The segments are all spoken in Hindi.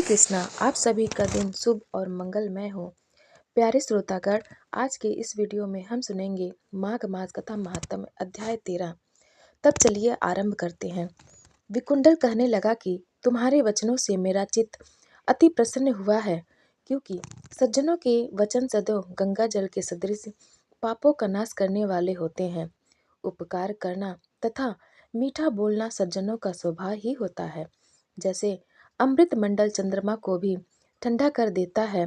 कृष्णा। आप सभी का दिन शुभ और मंगलमय हो। प्यारे श्रोतागण, आज के इस वीडियो में हम सुनेंगे माघ मास कथा महात्म्य अध्याय 13। तब चलिए आरंभ करते हैं। विकुंडल कहने लगा कि तुम्हारे वचनों से मेरा चित्त अति प्रसन्न हुआ है, क्योंकि सज्जनों के वचन सदैव गंगा जल के सदृश पापों का नाश करने वाले होते हैं। उपकार करना तथा मीठा बोलना सज्जनों का स्वभाव ही होता है। जैसे अमृत मंडल चंद्रमा को भी ठंडा कर देता है।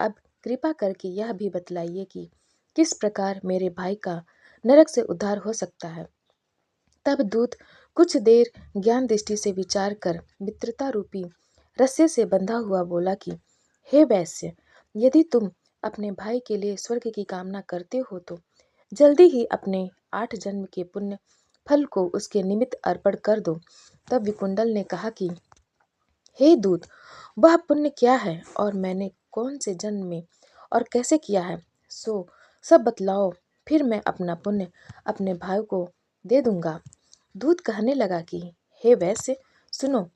अब कृपा करके यह भी बतलाइए कि किस प्रकार मेरे भाई का नरक से उद्धार हो सकता है। तब दूत कुछ देर ज्ञान दृष्टि से विचार कर मित्रता रूपी रस्से से बंधा हुआ बोला कि हे वैश्य, यदि तुम अपने भाई के लिए स्वर्ग की कामना करते हो तो जल्दी ही अपने 8 जन्म के पुण्य फल को उसके निमित्त अर्पण कर दो। तब विकुंडल ने कहा कि हे दूत, वह पुण्य क्या है और मैंने कौन से जन्म में और कैसे किया है, सो सब बतलाओ, फिर मैं अपना पुण्य अपने भाई को दे दूंगा। दूत कहने लगा कि हे वैश्य, सुनो,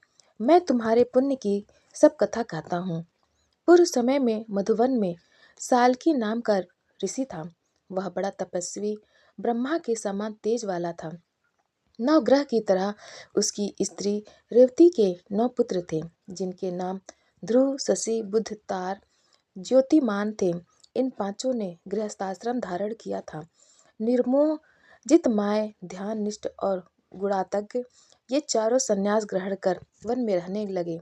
मैं तुम्हारे पुण्य की सब कथा कहता हूँ। पूर्व समय में मधुवन में साल्की नाम का ऋषि था। वह बड़ा तपस्वी, ब्रह्मा के समान तेज वाला था। नवग्रह की तरह उसकी स्त्री रेवती के 9 पुत्र थे, जिनके नाम ध्रुव, शशि, बुध, तार, ज्योतिमान थे। इन पांचों ने गृहस्थाश्रम धारण किया था। निर्मोह, जितमाय, ध्यान निष्ठ और गुणातज्ञ, ये चारों संन्यास ग्रहण कर वन में रहने लगे।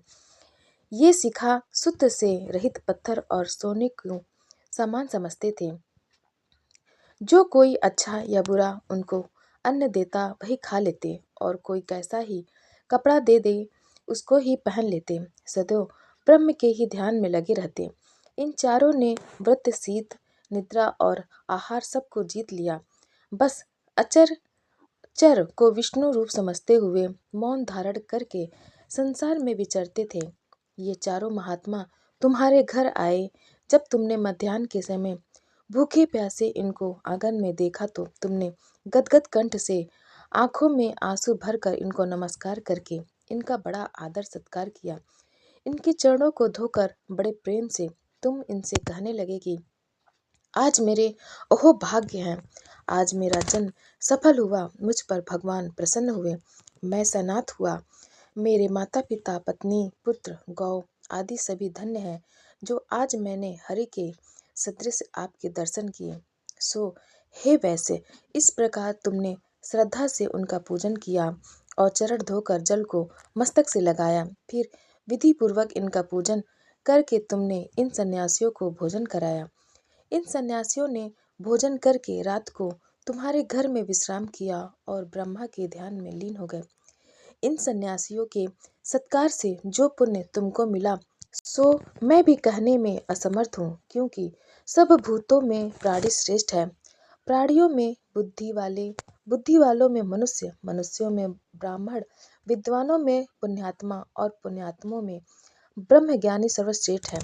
ये शिखा सूत्र से रहित पत्थर और सोने को समान समझते थे। जो कोई अच्छा या बुरा उनको अन्न देता वही खा लेते, और कोई कैसा ही कपड़ा दे दे उसको ही पहन लेते। सदैव ब्रह्म के ही ध्यान में लगे रहते। इन चारों ने व्रत, शीत, निद्रा और आहार सबको जीत लिया। बस अचर चर को विष्णु रूप समझते हुए मौन धारण करके संसार में विचरते थे। ये चारों महात्मा तुम्हारे घर आए। जब तुमने मध्याह्न के समय भूखे प्यासे इनको आंगन में देखा तो तुमने गदगद कंठ से आंखों में आंसू भरकर इनको नमस्कार करके इनका बड़ा आदर सत्कार किया। इनके चरणों को धोकर बड़े प्रेम से तुम इनसे कहने लगे कि आज मेरे अहो भाग्य हैं, आज मेरा जन्म सफल हुआ, मुझ पर भगवान प्रसन्न हुए, मैं सनाथ हुआ, मेरे माता पिता, पत्नी, पुत्र, गौ आदि सभी धन्य हैं, जो आज मैंने हरि के सदृश आपके दर्शन किए। सो हे वैसे, इस प्रकार तुमने श्रद्धा से उनका पूजन किया और चरण धोकर जल को मस्तक से लगाया। फिर विधि पूर्वक इनका पूजन करके तुमने इन सन्यासियों को भोजन कराया। इन सन्यासियों ने भोजन करके रात को तुम्हारे घर में विश्राम किया और ब्रह्मा के ध्यान में लीन हो गए। इन सन्यासियों के सत्कार से जो पुण्य तुमको मिला सो मैं भी कहने में असमर्थ हूँ, क्योंकि सब भूतों में प्राणी श्रेष्ठ है। प्राणियों में बुद्धि वाले, बुद्धि वालों में मनुष्य, मनुष्यों में ब्राह्मण, विद्वानों में पुण्यात्मा और पुण्यात्मों में ब्रह्मज्ञानी सर्वश्रेष्ठ है।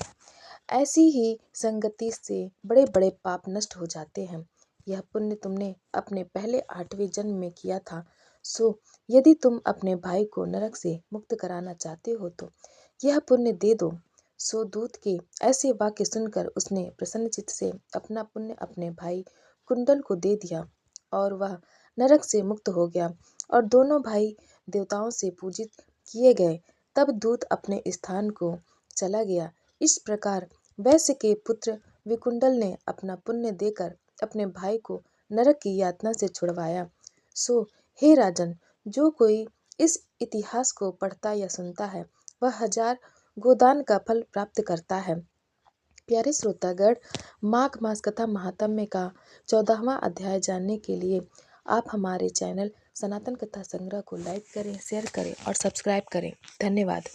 ऐसी ही संगति से बड़े बड़े पाप नष्ट हो जाते हैं। यह पुण्य तुमने अपने पहले 8वें जन्म में किया था। सो यदि तुम अपने भाई को नरक से मुक्त कराना चाहते हो तो यह पुण्य दे दो। सो दूत के ऐसे वाक्य सुनकर उसने प्रसन्न चित्त से अपना पुण्य अपने भाई कुंडल को दे दिया और वह नरक से मुक्त हो गया और दोनों भाई देवताओं से पूजित किए गए। तब दूत अपने स्थान को चला गया। इस प्रकार वैश्य के पुत्र विकुंडल ने अपना पुण्य देकर अपने भाई को नरक की यातना से छुड़वाया। सो हे राजन, जो कोई इस इतिहास को पढ़ता या सुनता है वह 1000 गोदान का फल प्राप्त करता है। प्यारे श्रोतागण, माघ मास कथा महात्म्य का 14वां अध्याय जानने के लिए आप हमारे चैनल सनातन कथा संग्रह को लाइक करें, शेयर करें और सब्सक्राइब करें। धन्यवाद।